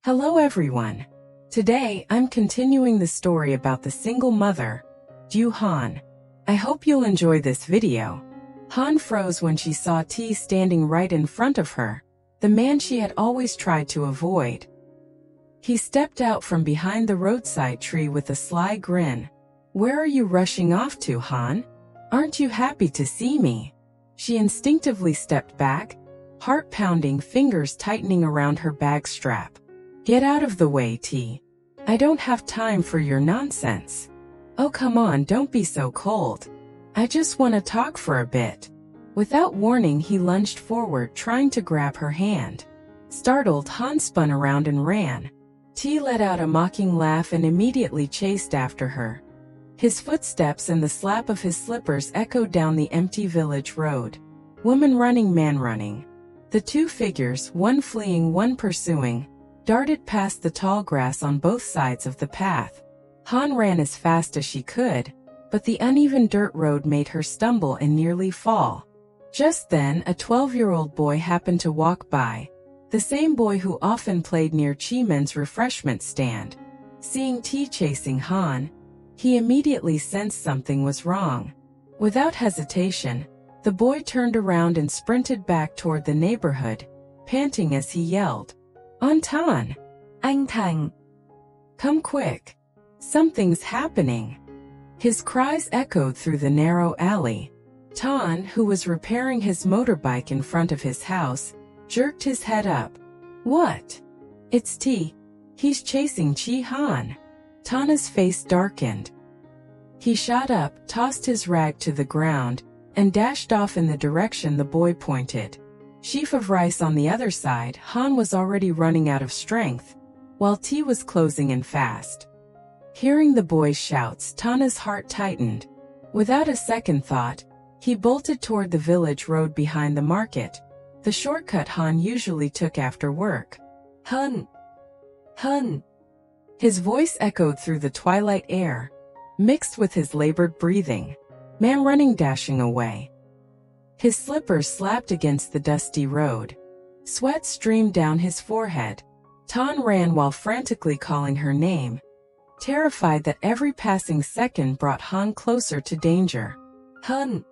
Hello everyone. Today, I'm continuing the story about the single mother, Dieu Hân. I hope you'll enjoy this video. Hân froze when she saw T standing right in front of her, the man she had always tried to avoid. He stepped out from behind the roadside tree with a sly grin. "Where are you rushing off to, Hân? Aren't you happy to see me?" She instinctively stepped back, heart-pounding, fingers tightening around her bag strap. "Get out of the way, T. I don't have time for your nonsense." "Oh, come on, don't be so cold. I just want to talk for a bit." Without warning, he lunged forward, trying to grab her hand. Startled, Hân spun around and ran. T let out a mocking laugh and immediately chased after her. His footsteps and the slap of his slippers echoed down the empty village road. Woman running, man running. The two figures, one fleeing, one pursuing, darted past the tall grass on both sides of the path. Hân ran as fast as she could, but the uneven dirt road made her stumble and nearly fall. Just then, a 12-year-old boy happened to walk by, the same boy who often played near Chimen's refreshment stand. Seeing T chasing Hân, he immediately sensed something was wrong. Without hesitation, the boy turned around and sprinted back toward the neighborhood, panting as he yelled, "Anton! Anh Thành! Come quick! Something's happening!" His cries echoed through the narrow alley. Tan, who was repairing his motorbike in front of his house, jerked his head up. "What? It's T. He's chasing Chi Han." Tana's face darkened. He shot up, tossed his rag to the ground, and dashed off in the direction the boy pointed. Sheaf of rice on the other side, Han was already running out of strength, while T was closing in fast. Hearing the boy's shouts, Tana's heart tightened. Without a second thought, he bolted toward the village road behind the market, the shortcut Han usually took after work. "Hun! Hun!" His voice echoed through the twilight air, mixed with his labored breathing. Man running, dashing away. His slippers slapped against the dusty road. Sweat streamed down his forehead. Tan ran while frantically calling her name, terrified that every passing second brought Han closer to danger. "Hun!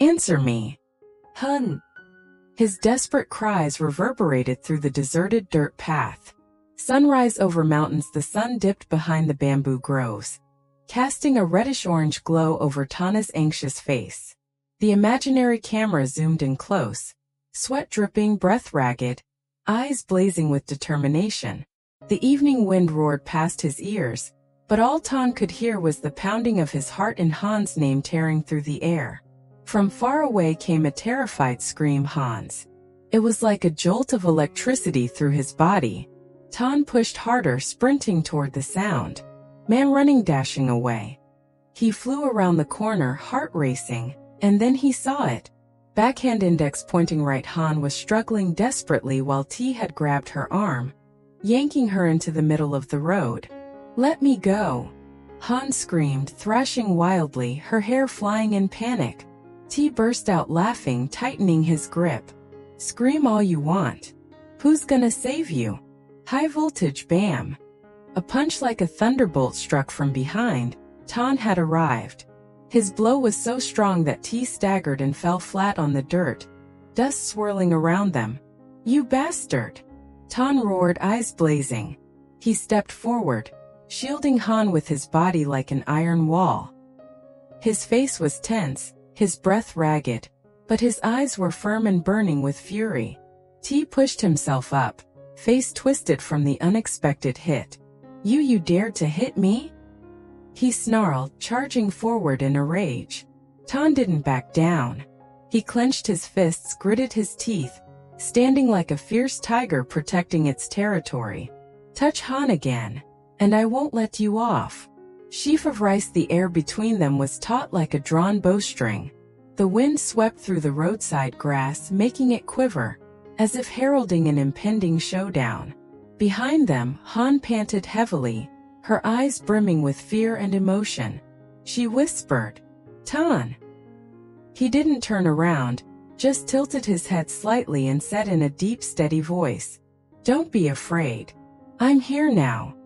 Answer me! Hun!" His desperate cries reverberated through the deserted dirt path. Sunrise over mountains, the sun dipped behind the bamboo groves, casting a reddish-orange glow over Tana's anxious face. The imaginary camera zoomed in close, sweat dripping, breath ragged, eyes blazing with determination. The evening wind roared past his ears, but all Tan could hear was the pounding of his heart and Han's name tearing through the air. From far away came a terrified scream, Hans. It was like a jolt of electricity through his body. Tan pushed harder, sprinting toward the sound. Man running, dashing away. He flew around the corner, heart racing, and then he saw it. Backhand index pointing right. Han was struggling desperately while T had grabbed her arm, yanking her into the middle of the road. "Let me go!" Han screamed, thrashing wildly, her hair flying in panic. T burst out laughing, tightening his grip. "Scream all you want. Who's gonna save you?" High voltage, bam! A punch like a thunderbolt struck from behind. Tan had arrived. His blow was so strong that T staggered and fell flat on the dirt, dust swirling around them. "You bastard!" Tan roared, eyes blazing. He stepped forward, shielding Han with his body like an iron wall. His face was tense, his breath ragged, but his eyes were firm and burning with fury. T pushed himself up, face twisted from the unexpected hit. You dared to hit me?" He snarled, charging forward in a rage. Tan didn't back down. He clenched his fists, gritted his teeth, standing like a fierce tiger protecting its territory. "Touch Han again, and I won't let you off." Sheaf of rice, the air between them was taut like a drawn bowstring. The wind swept through the roadside grass, making it quiver, as if heralding an impending showdown. Behind them, Han panted heavily, her eyes brimming with fear and emotion. She whispered, "Tan." He didn't turn around, just tilted his head slightly and said in a deep, steady voice, "Don't be afraid. I'm here now.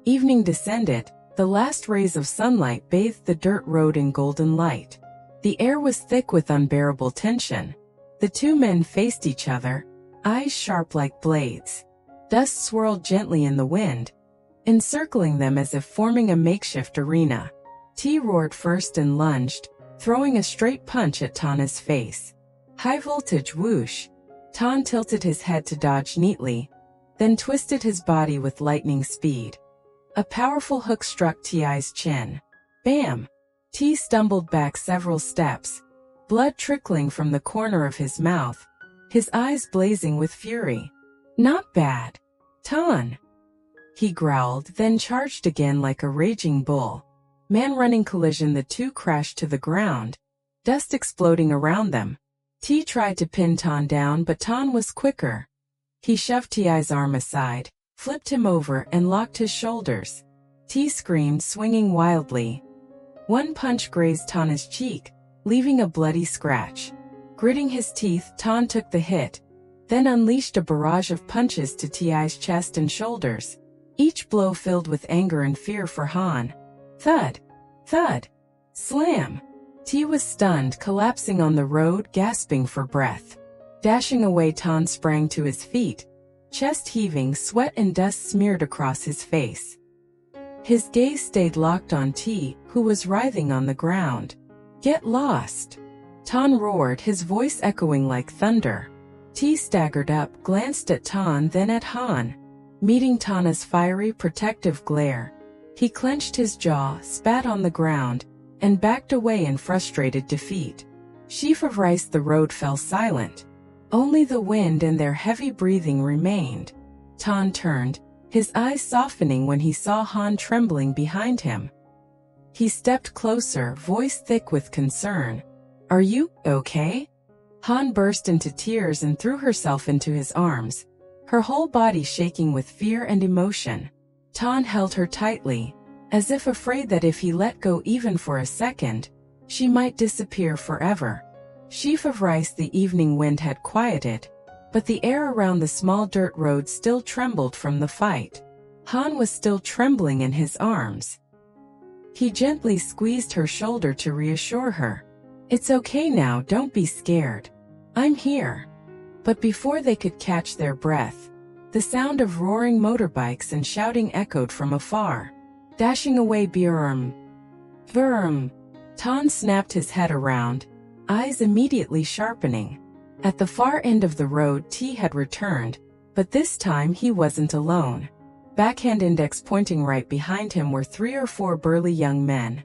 Evening descended, the last rays of sunlight bathed the dirt road in golden light. The air was thick with unbearable tension. The two men faced each other, eyes sharp like blades. Dust swirled gently in the wind, encircling them as if forming a makeshift arena. T roared first and lunged, throwing a straight punch at Tana's face. High voltage whoosh. Tan tilted his head to dodge neatly, then twisted his body with lightning speed. A powerful hook struck Ti's chin. Bam! T stumbled back several steps, blood trickling from the corner of his mouth, his eyes blazing with fury. Not bad, Tan, he growled, then charged again like a raging bull. Man-running collision, the two crashed to the ground, dust exploding around them. T tried to pin Tan down, but Tan was quicker. He shoved Ti's arm aside, flipped him over, and locked his shoulders. T screamed, swinging wildly. One punch grazed Tana's cheek, leaving a bloody scratch. Gritting his teeth, Tan took the hit, then unleashed a barrage of punches to Ti's chest and shoulders, each blow filled with anger and fear for Han. Thud! Thud! Slam! T was stunned, collapsing on the road, gasping for breath. Dashing away, Tan sprang to his feet, chest heaving, sweat and dust smeared across his face. His gaze stayed locked on T, who was writhing on the ground. Get lost! Tan roared, his voice echoing like thunder. T staggered up, glanced at Tan, then at Han. Meeting Tana's fiery, protective glare, he clenched his jaw, spat on the ground, and backed away in frustrated defeat. Sheaf of rice, the road fell silent. Only the wind and their heavy breathing remained. Tan turned, his eyes softening when he saw Han trembling behind him. He stepped closer, voice thick with concern. Are you okay? Han burst into tears and threw herself into his arms, her whole body shaking with fear and emotion. Tan held her tightly, as if afraid that if he let go even for a second, she might disappear forever. Sheaf of rice, the evening wind had quieted, but the air around the small dirt road still trembled from the fight. Han was still trembling in his arms. He gently squeezed her shoulder to reassure her. It's okay now, don't be scared. I'm here. But before they could catch their breath, the sound of roaring motorbikes and shouting echoed from afar. Dashing away, Burm! Burm! Tan snapped his head around, eyes immediately sharpening. At the far end of the road, T had returned, but this time he wasn't alone. Backhand index pointing right behind him were 3 or 4 burly young men.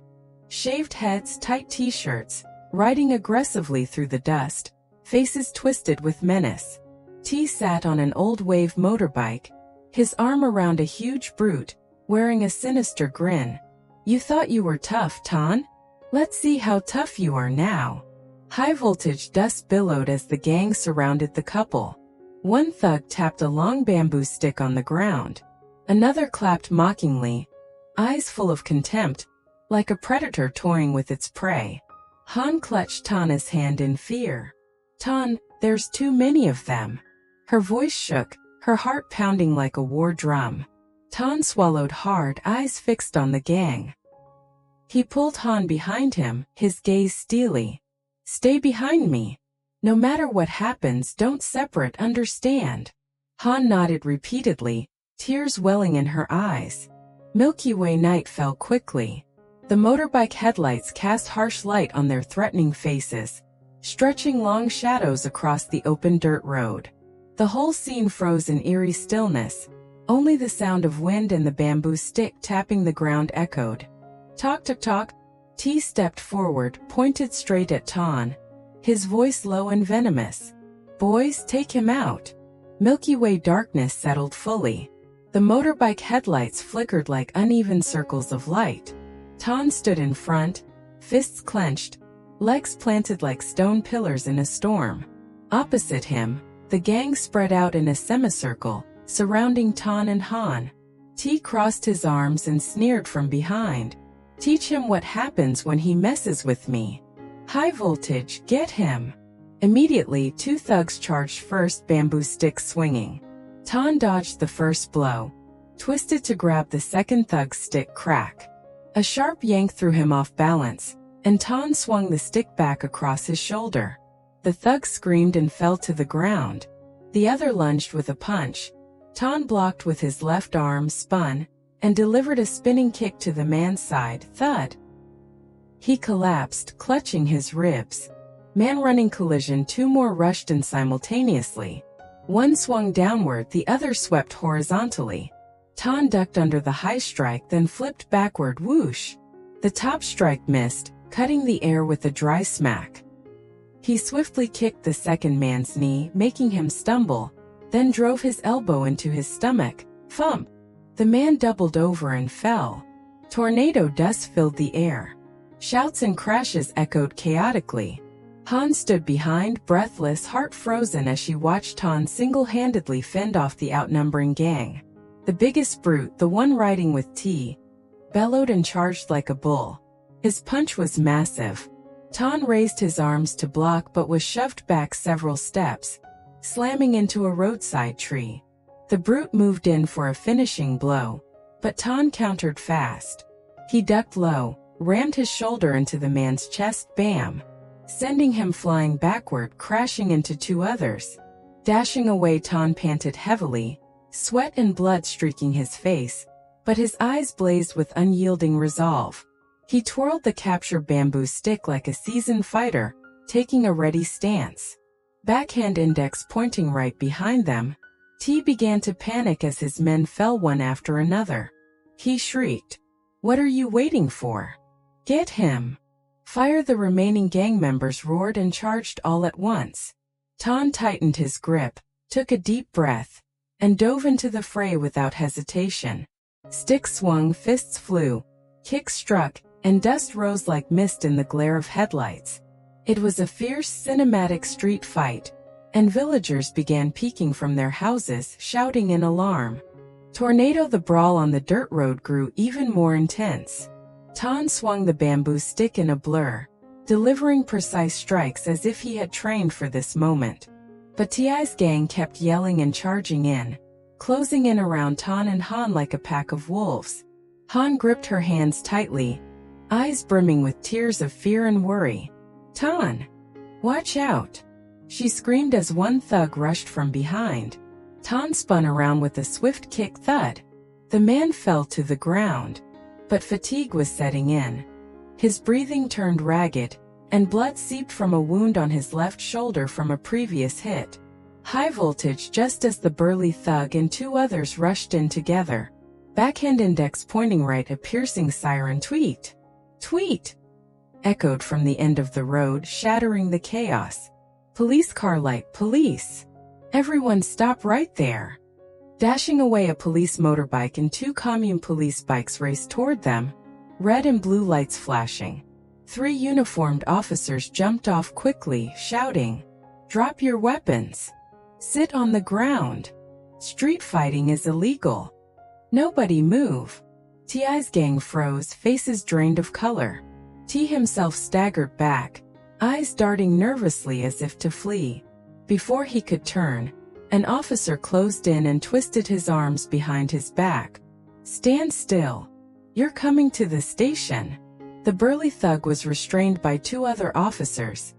Shaved heads, tight t-shirts, riding aggressively through the dust, faces twisted with menace. T sat on an old wave motorbike, his arm around a huge brute, wearing a sinister grin. You thought you were tough, Tan? Let's see how tough you are now. High voltage dust billowed as the gang surrounded the couple. One thug tapped a long bamboo stick on the ground. Another clapped mockingly, eyes full of contempt, like a predator toying with its prey. Han clutched Tana's hand in fear. Tan, there's too many of them. Her voice shook, her heart pounding like a war drum. Tan swallowed hard, eyes fixed on the gang. He pulled Han behind him, his gaze steely. Stay behind me. No matter what happens, don't separate, understand? Han nodded repeatedly, tears welling in her eyes. Milky Way night fell quickly. The motorbike headlights cast harsh light on their threatening faces, stretching long shadows across the open dirt road. The whole scene froze in eerie stillness. Only the sound of wind and the bamboo stick tapping the ground echoed. Talk, talk, talk. T stepped forward, pointed straight at Tan, his voice low and venomous. Boys, take him out. Milky Way darkness settled fully. The motorbike headlights flickered like uneven circles of light. Tan stood in front, fists clenched, legs planted like stone pillars in a storm. Opposite him, the gang spread out in a semicircle, surrounding Tan and Han. T crossed his arms and sneered from behind. Teach him what happens when he messes with me. High voltage, get him. Immediately, 2 thugs charged first, bamboo sticks swinging. Tan dodged the first blow, twisted to grab the second thug's stick. Crack. A sharp yank threw him off balance, and Ton swung the stick back across his shoulder. The thug screamed and fell to the ground. The other lunged with a punch. Ton blocked with his left arm, spun, and delivered a spinning kick to the man's side. Thud. He collapsed, clutching his ribs. Man-running collision. Two more rushed in simultaneously. One swung downward, the other swept horizontally. Ton ducked under the high strike, then flipped backward. Whoosh! The top strike missed, cutting the air with a dry smack. He swiftly kicked the second man's knee, making him stumble, then drove his elbow into his stomach. Thump! The man doubled over and fell. Tornado dust filled the air. Shouts and crashes echoed chaotically. Han stood behind, breathless, heart frozen, as she watched Ton single-handedly fend off the outnumbering gang. The biggest brute, the one riding with T, bellowed and charged like a bull. His punch was massive. Ton raised his arms to block but was shoved back several steps, slamming into a roadside tree. The brute moved in for a finishing blow, but Ton countered fast. He ducked low, rammed his shoulder into the man's chest. Bam! Sending him flying backward, crashing into two others. Dashing away, Ton panted heavily, sweat and blood streaking his face, but his eyes blazed with unyielding resolve. He twirled the captured bamboo stick like a seasoned fighter, taking a ready stance. Backhand index pointing right behind them. T began to panic as his men fell one after another. He shrieked, "What are you waiting for? Get him!" Fire! The remaining gang members roared and charged all at once. Ton tightened his grip, took a deep breath, and dove into the fray without hesitation. Sticks swung, fists flew, kicks struck, and dust rose like mist in the glare of headlights. It was a fierce, cinematic street fight, and villagers began peeking from their houses, shouting in alarm. Tornado! The brawl on the dirt road grew even more intense. Ton swung the bamboo stick in a blur, delivering precise strikes as if he had trained for this moment. But Ti's gang kept yelling and charging in, closing in around Ton and Han like a pack of wolves. Han gripped her hands tightly, eyes brimming with tears of fear and worry. "Ton! Watch out!" she screamed as one thug rushed from behind. Ton spun around with a swift kick. Thud! The man fell to the ground, but fatigue was setting in. His breathing turned ragged, and blood seeped from a wound on his left shoulder from a previous hit. High voltage! Just as the burly thug and two others rushed in together. Backhand index pointing right, a piercing siren. Tweet! Tweet! Echoed from the end of the road, shattering the chaos. Police car light! Police! Everyone stop right there! Dashing away, a police motorbike and two commune police bikes raced toward them, red and blue lights flashing. Three uniformed officers jumped off quickly, shouting, "Drop your weapons! Sit on the ground! Street fighting is illegal! Nobody move!" Ti's gang froze, faces drained of color. T himself staggered back, eyes darting nervously as if to flee. Before he could turn, an officer closed in and twisted his arms behind his back. "Stand still! You're coming to the station!" The burly thug was restrained by two other officers.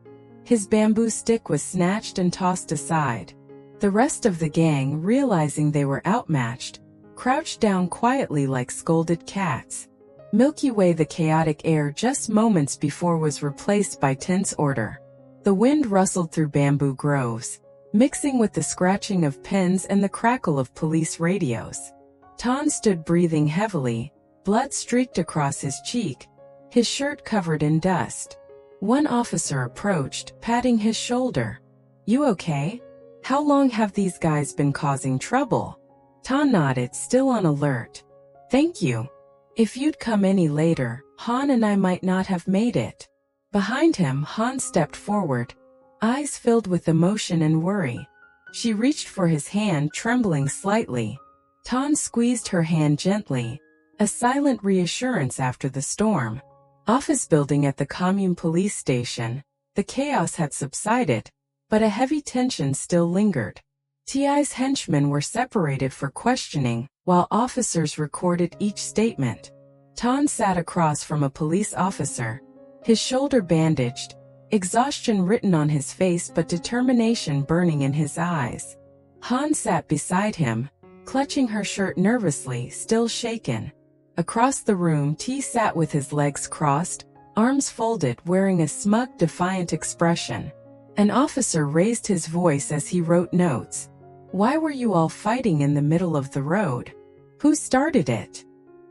His bamboo stick was snatched and tossed aside. The rest of the gang, realizing they were outmatched, crouched down quietly like scolded cats. Milky Way, the chaotic air just moments before was replaced by tense order. The wind rustled through bamboo groves, mixing with the scratching of pens and the crackle of police radios. Ton stood breathing heavily, blood streaked across his cheek, his shirt covered in dust. One officer approached, patting his shoulder. "You okay? How long have these guys been causing trouble?" Ton nodded, still on alert. "Thank you. If you'd come any later, Han and I might not have made it." Behind him, Han stepped forward, eyes filled with emotion and worry. She reached for his hand, trembling slightly. Ton squeezed her hand gently, a silent reassurance after the storm. Office building at the commune police station. The chaos had subsided, but a heavy tension still lingered. Ti's henchmen were separated for questioning, while officers recorded each statement. Tan sat across from a police officer, his shoulder bandaged, exhaustion written on his face but determination burning in his eyes. Han sat beside him, clutching her shirt nervously, still shaken. Across the room, T sat with his legs crossed, arms folded, wearing a smug, defiant expression. An officer raised his voice as he wrote notes. "Why were you all fighting in the middle of the road? Who started it?"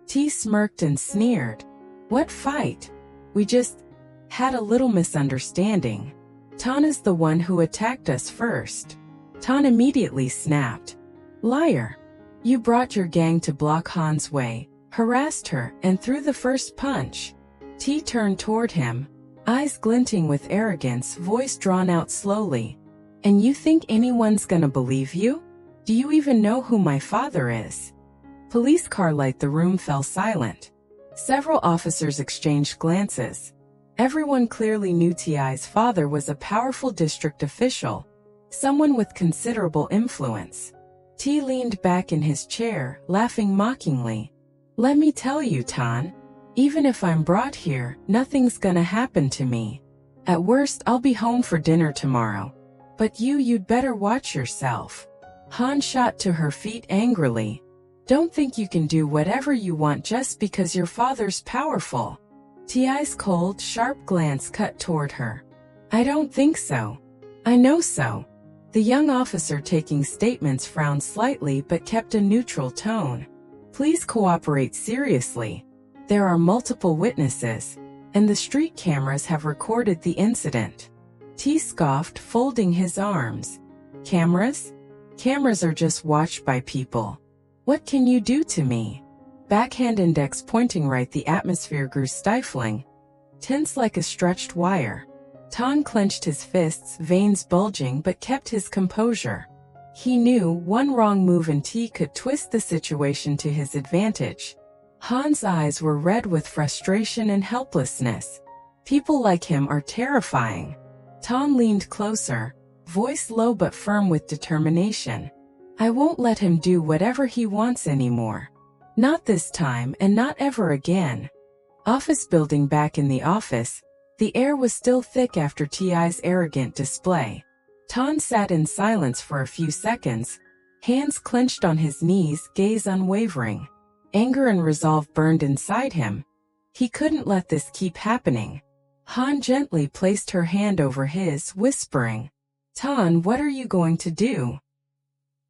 T smirked and sneered. "What fight? We just had a little misunderstanding. Tan is the one who attacked us first." Tan immediately snapped. "Liar! You brought your gang to block Han's way, harassed her, and threw the first punch." T turned toward him, eyes glinting with arrogance, voice drawn out slowly. "And you think anyone's gonna believe you? Do you even know who my father is?" Police car light. The room fell silent. Several officers exchanged glances. Everyone clearly knew Ti's father was a powerful district official, someone with considerable influence. T leaned back in his chair, laughing mockingly. "Let me tell you, Tan, even if I'm brought here, nothing's gonna happen to me. At worst, I'll be home for dinner tomorrow. But you'd better watch yourself." Han shot to her feet angrily. "Don't think you can do whatever you want just because your father's powerful." Ti's cold, sharp glance cut toward her. "I don't think so. I know so." The young officer taking statements frowned slightly but kept a neutral tone. "Please cooperate seriously. There are multiple witnesses, and the street cameras have recorded the incident." T scoffed, folding his arms. "Cameras? Cameras are just watched by people. What can you do to me?" Backhand index pointing right. The atmosphere grew stifling, tense like a stretched wire. Tan clenched his fists, veins bulging, but kept his composure. He knew one wrong move and T could twist the situation to his advantage. Han's eyes were red with frustration and helplessness. People like him are terrifying. Tan leaned closer, voice low but firm with determination. "I won't let him do whatever he wants anymore. Not this time and not ever again." Office building. Back in the office, the air was still thick after Ti's arrogant display. Tan sat in silence for a few seconds, hands clenched on his knees, gaze unwavering. Anger and resolve burned inside him. He couldn't let this keep happening. Han gently placed her hand over his, whispering, "Tan, what are you going to do?"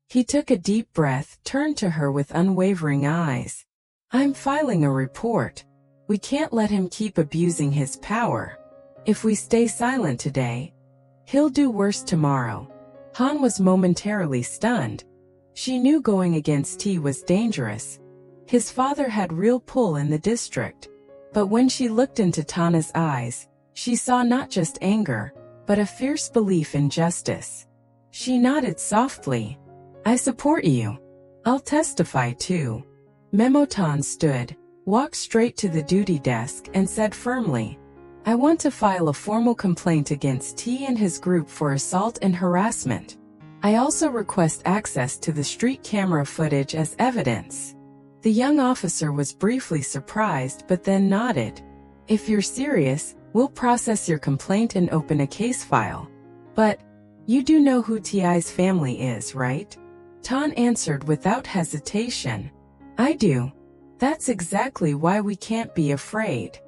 He took a deep breath, turned to her with unwavering eyes. "I'm filing a report. We can't let him keep abusing his power. If we stay silent today, he'll do worse tomorrow." Han was momentarily stunned. She knew going against T was dangerous. His father had real pull in the district. But when she looked into Tana's eyes, she saw not just anger, but a fierce belief in justice. She nodded softly. "I support you. I'll testify too." Tan stood, walked straight to the duty desk, and said firmly, "I want to file a formal complaint against T and his group for assault and harassment. I also request access to the street camera footage as evidence." The young officer was briefly surprised but then nodded. "If you're serious, we'll process your complaint and open a case file. But you do know who Ti's family is, right?" Tan answered without hesitation. "I do. That's exactly why we can't be afraid."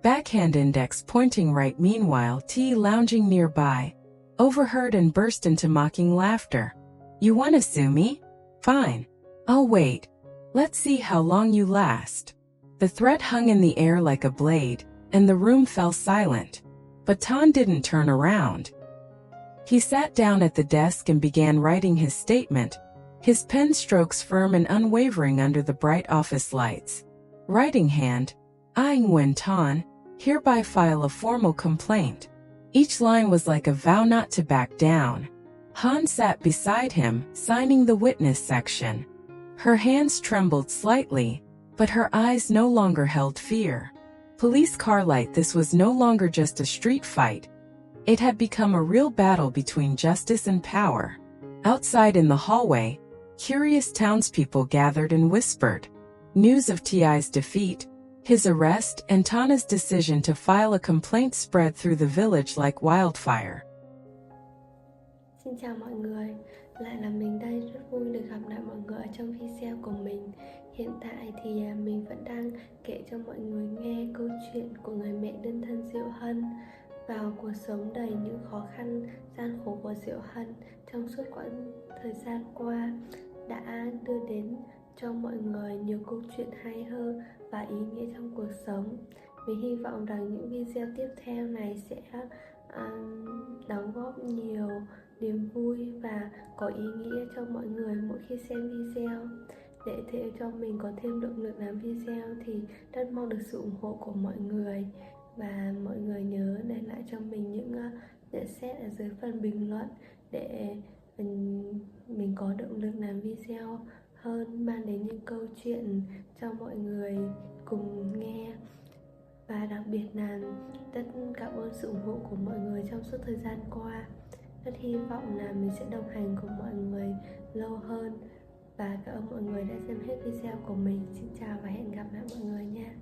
Backhand index pointing right. Meanwhile, T lounging nearby, overheard and burst into mocking laughter. "You wanna sue me? Fine. I'll wait. Let's see how long you last." The threat hung in the air like a blade, and the room fell silent. But Tan didn't turn around. He sat down at the desk and began writing his statement, his pen strokes firm and unwavering under the bright office lights. Writing hand, "I, Nguyen Tan, hereby file a formal complaint." Each line was like a vow not to back down. Han sat beside him, signing the witness section. Her hands trembled slightly, but her eyes no longer held fear. Police car light. This was no longer just a street fight. It had become a real battle between justice and power. Outside in the hallway, Curious townspeople gathered and whispered. News of Ti's defeat, his arrest, and Tana's decision to file a complaint spread through the village like wildfire. Xin chào mọi người, lại là mình đây, rất vui được gặp lại mọi người ở trong video của mình. Hiện tại thì mình vẫn đang kể cho mọi người nghe câu chuyện của người mẹ đơn thân Diệu Hân vào cuộc sống đầy những khó khăn, gian khổ của Diệu Hân trong suốt quãng thời gian qua, đã đưa đến cho mọi người nhiều câu chuyện hay hơn và ý nghĩa trong cuộc sống. Mình hy vọng rằng những video tiếp theo này sẽ đóng góp nhiều niềm vui và có ý nghĩa cho mọi người mỗi khi xem video. Để thế cho mình có thêm động lực làm video thì rất mong được sự ủng hộ của mọi người. Và mọi người nhớ để lại cho mình những nhận xét ở dưới phần bình luận để mình có động lực làm video hơn, mang đến những câu chuyện cho mọi người cùng nghe. Và đặc biệt là rất cảm ơn sự ủng hộ của mọi người trong suốt thời gian qua. Rất hy vọng là mình sẽ đồng hành cùng mọi người lâu hơn. Và cảm ơn mọi người đã xem hết video của mình. Xin chào và hẹn gặp lại mọi người nha.